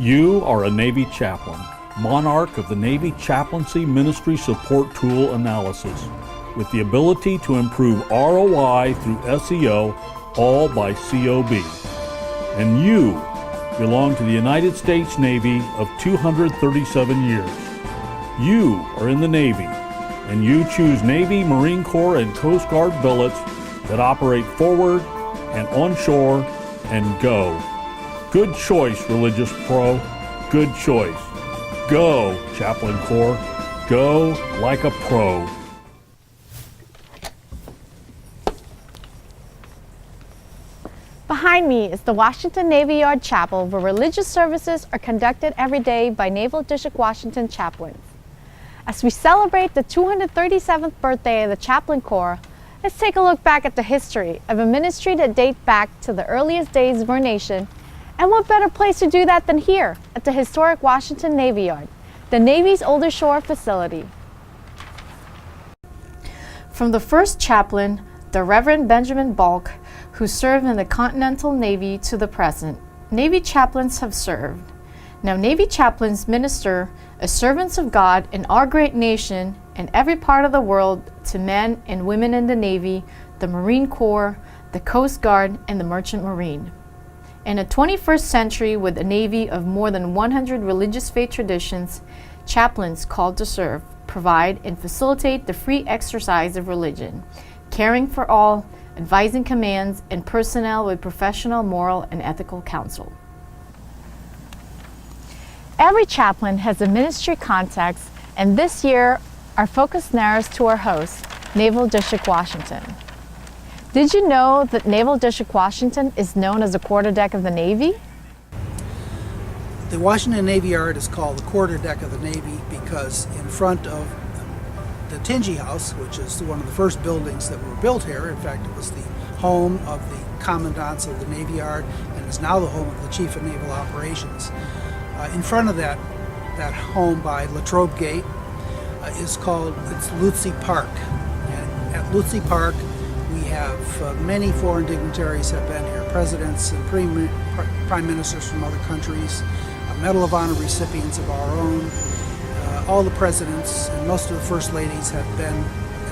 You are a Navy chaplain, monarch of the Navy Chaplaincy Ministry Support Tool Analysis, with the ability to improve ROI through SEO, all by COB. And you belong to the United States Navy of 237 years. You are in the Navy, and you choose Navy, Marine Corps, and Coast Guard billets that operate forward and onshore and go. Good choice, religious pro. Good choice. Go, Chaplain Corps. Go like a pro. Behind me is the Washington Navy Yard Chapel, where religious services are conducted every day by Naval District Washington chaplains. As we celebrate the 237th birthday of the Chaplain Corps, let's take a look back at the history of a ministry that dates back to the earliest days of our nation. And what better place to do that than here at the historic Washington Navy Yard, the Navy's older shore facility. From the first chaplain, the Reverend Benjamin Balk, who served in the Continental Navy, to the present, Navy chaplains have served. Now, Navy chaplains minister as servants of God in our great nation and every part of the world to men and women in the Navy, the Marine Corps, the Coast Guard, and the Merchant Marine. In the 21st century, with a Navy of more than 100 religious faith traditions, chaplains called to serve, provide, and facilitate the free exercise of religion, caring for all, advising commands, and personnel with professional, moral, and ethical counsel. Every chaplain has a ministry context, and this year our focus narrows to our host, Naval District Washington. Did you know that Naval District Washington is known as the quarterdeck of the Navy? The Washington Navy Yard is called the quarterdeck of the Navy because in front of the Tingy House, which is one of the first buildings that were built here, in fact it was the home of the commandants of the Navy Yard and is now the home of the Chief of Naval Operations. In front of that home by Latrobe Gate it's Lutzy Park. And at Lutzy Park we have many foreign dignitaries have been here, presidents and prime ministers from other countries, Medal of Honor recipients of our own. All the presidents and most of the first ladies have been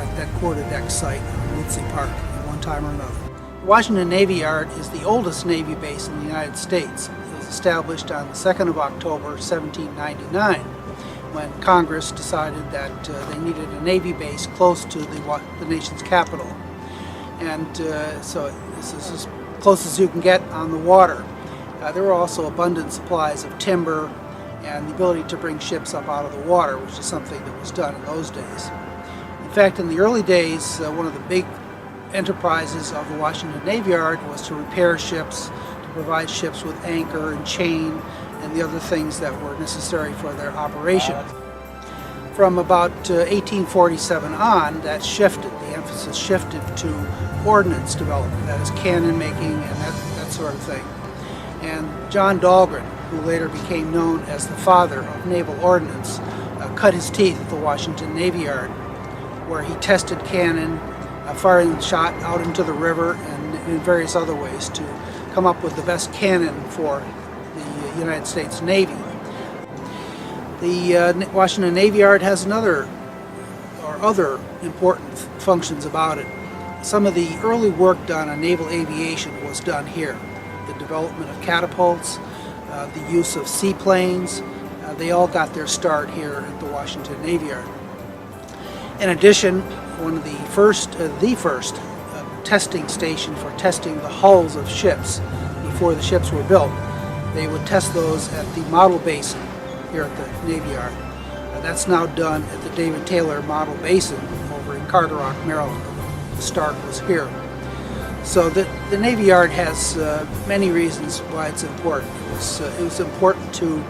at that quarterdeck site in Lutzy Park at one time or another. The Washington Navy Yard is the oldest Navy base in the United States. It was established on the 2nd of October 1799 when Congress decided that they needed a Navy base close to the nation's capital. And so this is as close as you can get on the water. There were also abundant supplies of timber and the ability to bring ships up out of the water, which is something that was done in those days. In fact, in the early days, one of the big enterprises of the Washington Navy Yard was to repair ships, to provide ships with anchor and chain and the other things that were necessary for their operation. From about 1847 on, that shifted. The emphasis shifted to ordnance development, that is cannon making and that sort of thing. And John Dahlgren, who later became known as the father of naval ordnance, cut his teeth at the Washington Navy Yard, where he tested cannon, firing shot out into the river and in various other ways to come up with the best cannon for the United States Navy. The Washington Navy Yard has other important functions about it. Some of the early work done on naval aviation was done here. The development of catapults, the use of seaplanes, they all got their start here at the Washington Navy Yard. In addition, one of the first testing station for testing the hulls of ships before the ships were built. They would test those at the Model Basin here at the Navy Yard. That's now done at the David Taylor Model Basin over in Carter Rock, Maryland. The start was here. So the Navy Yard has many reasons why it's important. It was important to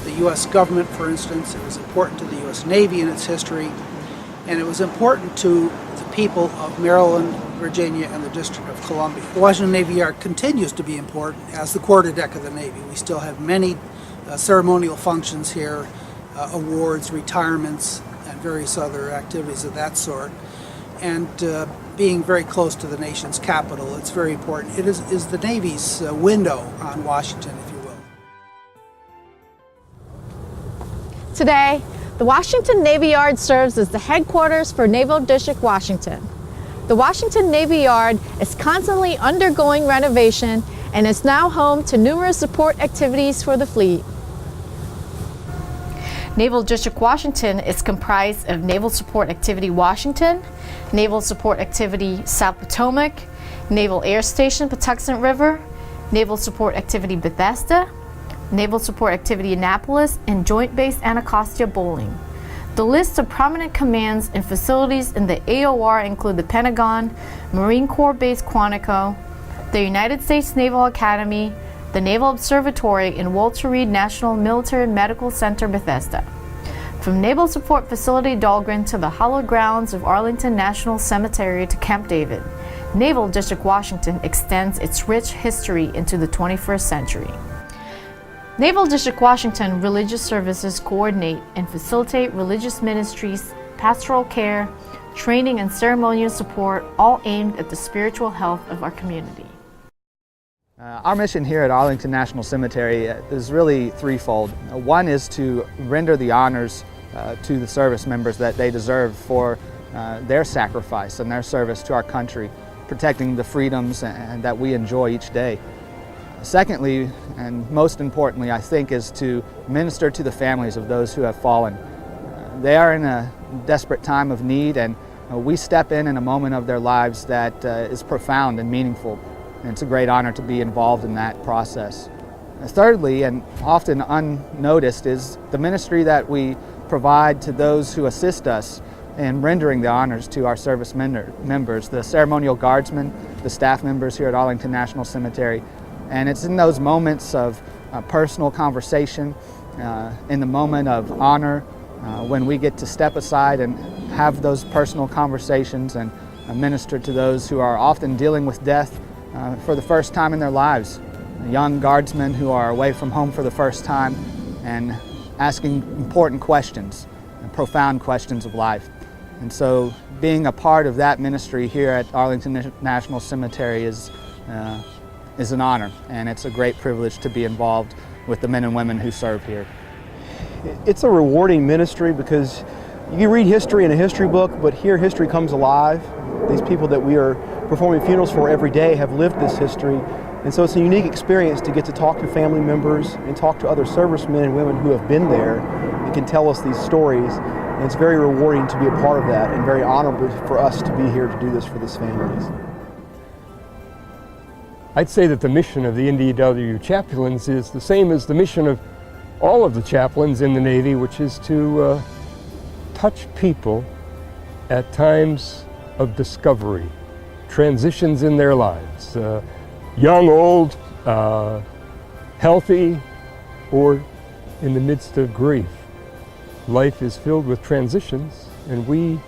the U.S. government, for instance. It was important to the U.S. Navy in its history. And it was important to the people of Maryland, Virginia, and the District of Columbia. The Washington Navy Yard continues to be important as the quarterdeck of the Navy. We still have many ceremonial functions here, awards, retirements, and various other activities of that sort. And being very close to the nation's capital, it's very important. It is the Navy's window on Washington, if you will. Today, the Washington Navy Yard serves as the headquarters for Naval District Washington. The Washington Navy Yard is constantly undergoing renovation and is now home to numerous support activities for the fleet. Naval District Washington is comprised of Naval Support Activity Washington, Naval Support Activity South Potomac, Naval Air Station Patuxent River, Naval Support Activity Bethesda, Naval Support Activity Annapolis, and Joint Base Anacostia Bowling. The list of prominent commands and facilities in the AOR include the Pentagon, Marine Corps Base Quantico, the United States Naval Academy, the Naval Observatory, and Walter Reed National Military Medical Center Bethesda. From Naval Support Facility Dahlgren to the hallowed grounds of Arlington National Cemetery to Camp David, Naval District Washington extends its rich history into the 21st century. Naval District Washington religious services coordinate and facilitate religious ministries, pastoral care, training, and ceremonial support, all aimed at the spiritual health of our community. Our mission here at Arlington National Cemetery is really threefold. One is to render the honors to the service members that they deserve for their sacrifice and their service to our country, protecting the freedoms that we enjoy each day. Secondly, and most importantly, I think, is to minister to the families of those who have fallen. They are in a desperate time of need, and we step in a moment of their lives that is profound and meaningful. And it's a great honor to be involved in that process. Thirdly, and often unnoticed, is the ministry that we provide to those who assist us in rendering the honors to our service members, the ceremonial guardsmen, the staff members here at Arlington National Cemetery. And it's in those moments of personal conversation, in the moment of honor, when we get to step aside and have those personal conversations and minister to those who are often dealing with death for the first time in their lives. Young guardsmen who are away from home for the first time and asking important questions, profound questions of life. And so being a part of that ministry here at Arlington National Cemetery is an honor, and it's a great privilege to be involved with the men and women who serve here. It's a rewarding ministry because you read history in a history book, but here history comes alive. These people that we are performing funerals for every day have lived this history, and so it's a unique experience to get to talk to family members and talk to other servicemen and women who have been there and can tell us these stories. And it's very rewarding to be a part of that, and very honorable for us to be here to do this for these families. I'd say that the mission of the NDW chaplains is the same as the mission of all of the chaplains in the Navy, which is to touch people at times of discovery, transitions in their lives, young, old, healthy, or in the midst of grief. Life is filled with transitions, and we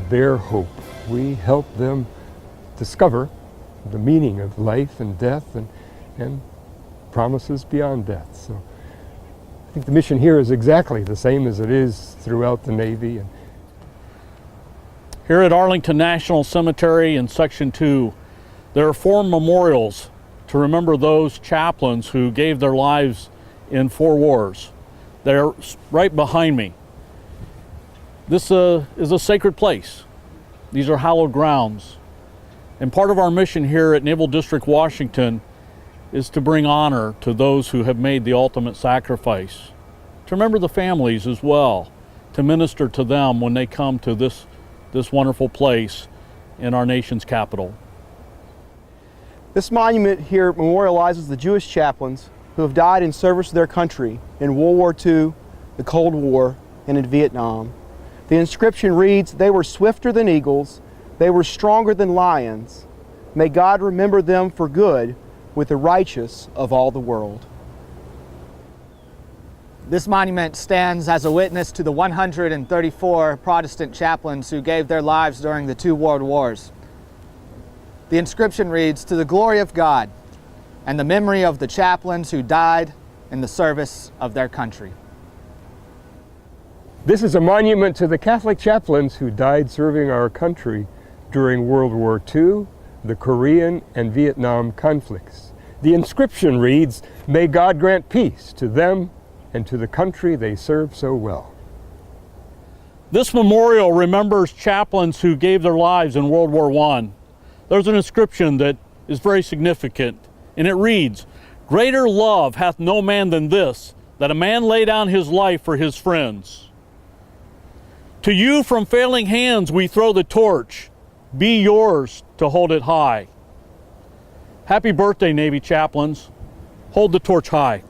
bear hope. We help them discover the meaning of life and death and promises beyond death. So I think the mission here is exactly the same as it is throughout the Navy. And here at Arlington National Cemetery in Section 2, there are 4 memorials to remember those chaplains who gave their lives in 4 wars. They're right behind me. This is a sacred place. These are hallowed grounds. And part of our mission here at Naval District Washington is to bring honor to those who have made the ultimate sacrifice, to remember the families as well, to minister to them when they come to this wonderful place in our nation's capital. This monument here memorializes the Jewish chaplains who have died in service to their country in World War II, the Cold War, and in Vietnam. The inscription reads, "They were swifter than eagles, they were stronger than lions. May God remember them for good with the righteous of all the world." This monument stands as a witness to the 134 Protestant chaplains who gave their lives during the 2 world wars. The inscription reads, "To the glory of God and the memory of the chaplains who died in the service of their country." this is a monument to the Catholic chaplains who died serving our country during World War II, the Korean and Vietnam conflicts. The inscription reads, "May God grant peace to them and to the country they serve so well." This memorial remembers chaplains who gave their lives in World War I. There's an inscription that is very significant, and it reads, "Greater love hath no man than this, that a man lay down his life for his friends." To you from failing hands we throw the torch. Be yours to hold it high. Happy birthday, Navy chaplains. Hold the torch high.